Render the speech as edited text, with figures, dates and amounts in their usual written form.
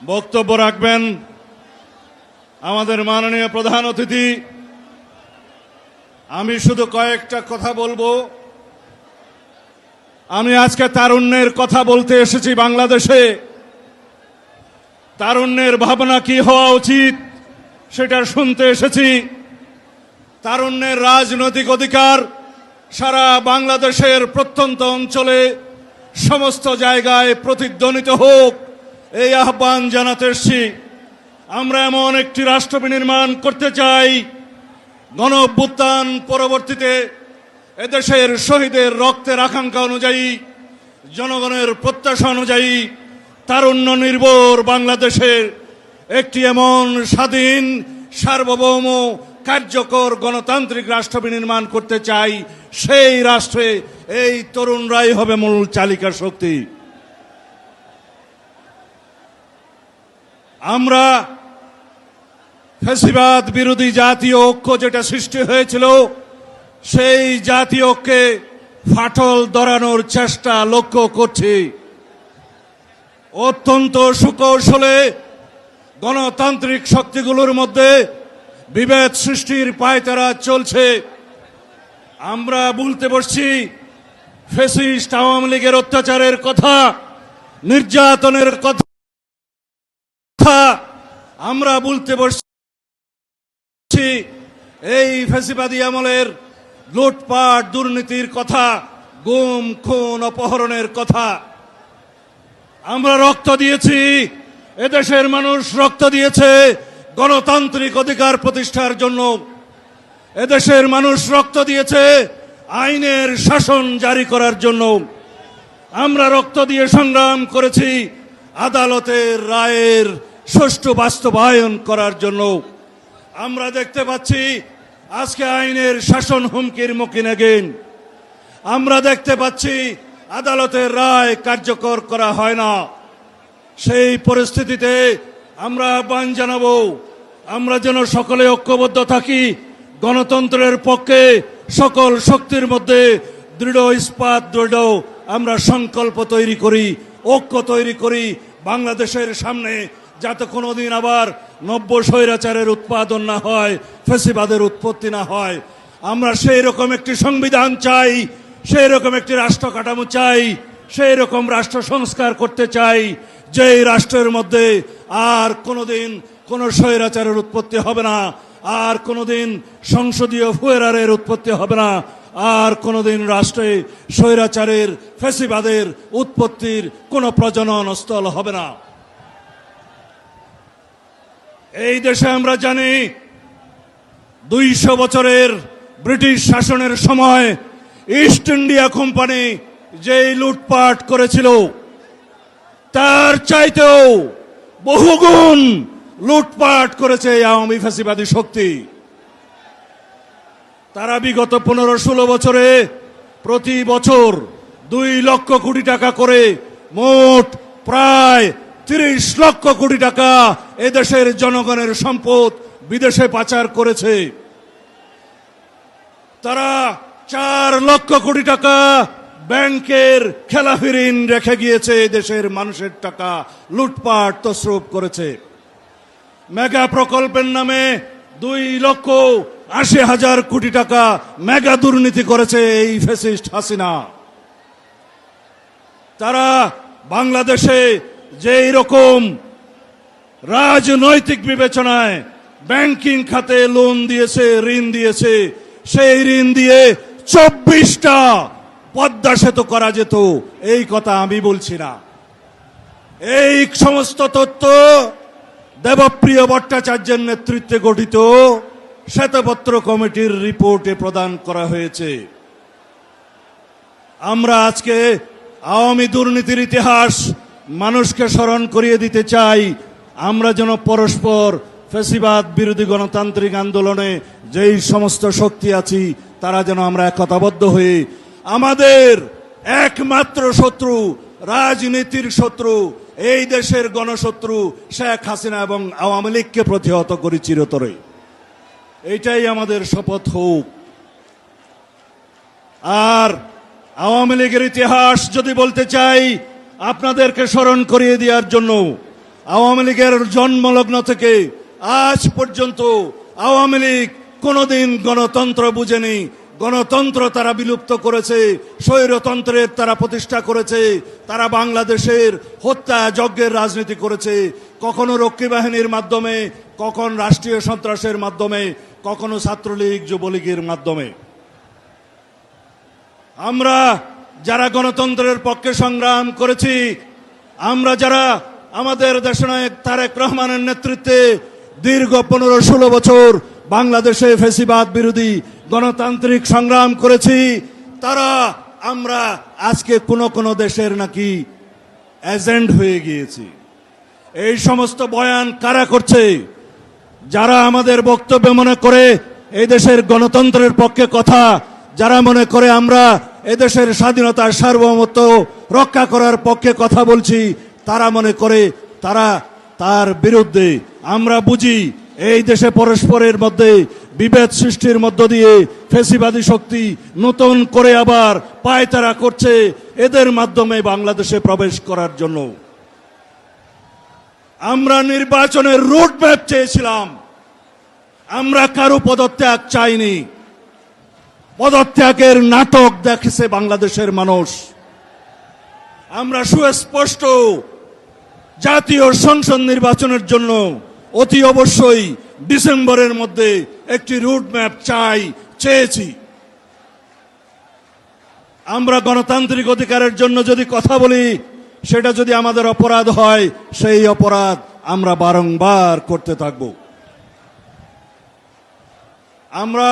বক্তব্য রাখবেন আমাদের মাননীয় প্রধান অতিথি। আমি শুধু কয়েকটা কথা বলবো। আমি আজকে তারুণ্যের কথা বলতে এসেছি। বাংলাদেশে তারুণ্যের ভাবনা কি হওয়া উচিত সেটা শুনতে এসেছি। তারুণ্যের রাজনৈতিক অধিকার সারা বাংলাদেশের প্রত্যন্ত অঞ্চলে সমস্ত জায়গায় প্রতিধ্বনিত হোক, এই আহ্বান জানাতে এসেছি। আমরা এমন একটি রাষ্ট্র বিনির্মাণ করতে চাই, গণ অভ্যুত্থান পরবর্তীতে এদেশের শহীদের রক্তের আকাঙ্ক্ষা অনুযায়ী, জনগণের প্রত্যাশা অনুযায়ী তারুণ্য নির্ভর বাংলাদেশের একটি এমন স্বাধীন, সার্বভৌম, কার্যকর গণতান্ত্রিক রাষ্ট্র বিনির্মাণ করতে চাই। সেই রাষ্ট্রে এই তরুণরাই হবে মূল চালিকা শক্তি। আমরা ফ্যাসিবাদ বিরোধী জাতীয় ঐক্য যেটা সৃষ্টি হয়েছিল, সেই জাতীয় ঐক্যে ফাটল ধরানোর চেষ্টা লক্ষ্য করছি। অত্যন্ত সুকৌশলে গণতান্ত্রিক শক্তিগুলোর মধ্যে বিভেদ সৃষ্টির পায়তারা চলছে। আমরা বলতে বসছি ফ্যাসিস্ট আওয়ামী লীগের অত্যাচারের কথা, নির্যাতনের কথা। আমরা বলতে বসছি এই ফ্যাসিবাদী আমলের লুটপাট, দুর্নীতির কথা, গুম, খুন, অপহরণের কথা। আমরা রক্ত দিয়েছি, এদেশের মানুষ রক্ত দিয়েছে গণতান্ত্রিক অধিকার প্রতিষ্ঠার জন্য। এদেশের মানুষ রক্ত দিয়েছে আইনের শাসন জারি করার জন্য। আমরা রক্ত দিয়ে সংগ্রাম করেছি আদালতের রায়ের সুষ্ঠু বাস্তবায়ন করার জন্য। আমরা দেখতে পাচ্ছি আজকে আইনের শাসন হুমকির মুখে নেগেন। আমরা দেখতে পাচ্ছি আদালতের রায় কার্যকর করা হয় না। সেই পরিস্থিতিতে আমরা আহ্বান জানাবো, আমরা যেন সকলে ঐক্যবদ্ধ থাকি, গণতন্ত্রের পক্ষে সকল শক্তির মধ্যে দৃঢ় ইস্পাত, দৃঢ় আমরা সংকল্প তৈরি করি, ঐক্য তৈরি করি বাংলাদেশের সামনে, যাতে কোনোদিন আবার নব্য স্বৈরাচারের উৎপাদন না হয়, ফ্যাসিবাদের উৎপত্তি না হয়। আমরা সেই রকম একটি সংবিধান চাই, সেই রকম একটি রাষ্ট্র কাঠামো চাই, সেই রকম রাষ্ট্র সংস্কার করতে চাই, যেই রাষ্ট্রের মধ্যে আর কোনোদিন কোনো স্বৈরাচারের উৎপত্তি হবে না, আর কোনোদিন সংসদীয় ফুয়েরারের উৎপত্তি হবে না, আর কোনোদিন রাষ্ট্রে স্বৈরাচারের, ফ্যাসিবাদের উৎপত্তির কোনো প্রজনন স্থল হবে না। এই দেশে আমরা জানি 200 বছরের ব্রিটিশ শাসনের সময় ইস্ট ইন্ডিয়া কোম্পানি যে লুটপাট করেছিল, তার চাইতেও বহুগুণ লুটপাট করেছে আওয়ামী ফ্যাসিবাদী শক্তি। তারা বিগত 15-16 বছরে প্রতি বছর 2 লক্ষ কোটি টাকা করে মোট প্রায় 30 লক্ষ কোটি টাকা এদেশের জনগণের সম্পদ বিদেশে পাচার করেছে। তারা 4 লক্ষ কোটি টাকা ব্যাংকের খেলাফি ঋণ রেখে গিয়েছে, দেশের মানুষের টাকা লুটপাট তছরূপ করেছে। মেগা প্রকল্পের নামে 2,80,000 কোটি টাকা মেগা দুর্নীতি করেছে এই ফ্যাসিস্ট হাসিনা। তারা বাংলাদেশে যেই রকম রাজনৈতিক বিবেচনায় ব্যাংকিং খাতে লোন দিয়েছে, ঋণ দিয়েছে, সেই ঋণ দিয়ে 24টা পদ্মা সেতু করা যেত, এই কথা আমি বলছি না। এই সমস্ত তথ্য দেবপ্রিয় ভট্টাচার্যের নেতৃত্বে গঠিত শ্বেতপত্র কমিটির রিপোর্টে প্রদান করা হয়েছে। আমরা আজকে আওয়ামী দুর্নীতির ইতিহাস মানুষকে স্মরণ করিয়ে দিতে চাই। আমরা যেন পরস্পর ফ্যাসিবাদ বিরোধী গণতান্ত্রিক আন্দোলনে যেই সমস্ত শক্তি আছি, তারা যেন আমরা একতাবদ্ধ হয়ে আমাদের একমাত্র শত্রু, রাজনীতির শত্রু, এই দেশের গণশত্রু শেখ হাসিনা এবং আওয়ামী লীগকে প্রতিহত করি চিরতরে। এইটাই আমাদের শপথ হোক। আর আওয়ামী লীগের ইতিহাস যদি বলতে চাই, আপনাদেরকে স্মরণ করিয়ে দেওয়ার জন্য আওয়ামী লীগের জন্মলগ্ন থেকে আজ পর্যন্ত আওয়ামী লীগ কোনোদিন গণতন্ত্র বুঝেনি। গণতন্ত্র তারা বিলুপ্ত করেছে, স্বৈরতন্ত্রের তারা প্রতিষ্ঠা করেছে, তারা বাংলাদেশের হত্যা যজ্ঞের রাজনীতি করেছে, কখনো রক্ষী বাহিনীর মাধ্যমে, কখন রাষ্ট্রীয় সন্ত্রাসের মাধ্যমে, কখনো ছাত্রলীগ যুবলীগের মাধ্যমে। আমরা যারা গণতন্ত্রের পক্ষে সংগ্রাম করেছি, আমরা যারা আমাদের দেশনায়ক তারেক রহমানের নেতৃত্বে দীর্ঘ 15-16 বছর বাংলাদেশে ফ্যাসিবাদ বিরোধী গণতান্ত্রিক সংগ্রাম করেছি, তারা আমরা আজকে কোন কোন দেশের নাকি এজেন্ট হয়ে গিয়েছি। এই সমস্ত বয়ান কারা করছে? যারা আমাদের বক্তব্য মনে করে এই দেশের গণতন্ত্রের পক্ষে কথা, যারা মনে করে আমরা এদেশের স্বাধীনতার সার্বভৌমত্ব রক্ষা করার পক্ষে কথা বলছি, তারা মনে করে তারা তার বিরুদ্ধে। আমরা বুঝি এই দেশে পরস্পরের মধ্যে বিভেদ সৃষ্টির মধ্য দিয়ে ফ্যাসিবাদী শক্তি নতুন করে আবার পায়তারা করছে এদের মাধ্যমে বাংলাদেশে প্রবেশ করার জন্য। আমরা নির্বাচনের রোডম্যাপ চেয়েছিলাম, আমরা কারো পদত্যাগ চাইনি। পদত্যাগের নাটক দেখেছে বাংলাদেশের মানুষ। আমরা সুস্পষ্ট জাতীয় সংসদ নির্বাচনের জন্য অতি অবশ্যই ডিসেম্বরের মধ্যে একটি রুটম্যাপ চেয়েছি। আমরা গণতান্ত্রিক অধিকারের জন্য যদি কথা বলি, সেটা যদি আমাদের অপরাধ হয়, সেই অপরাধ আমরা বারংবার করতে থাকব। আমরা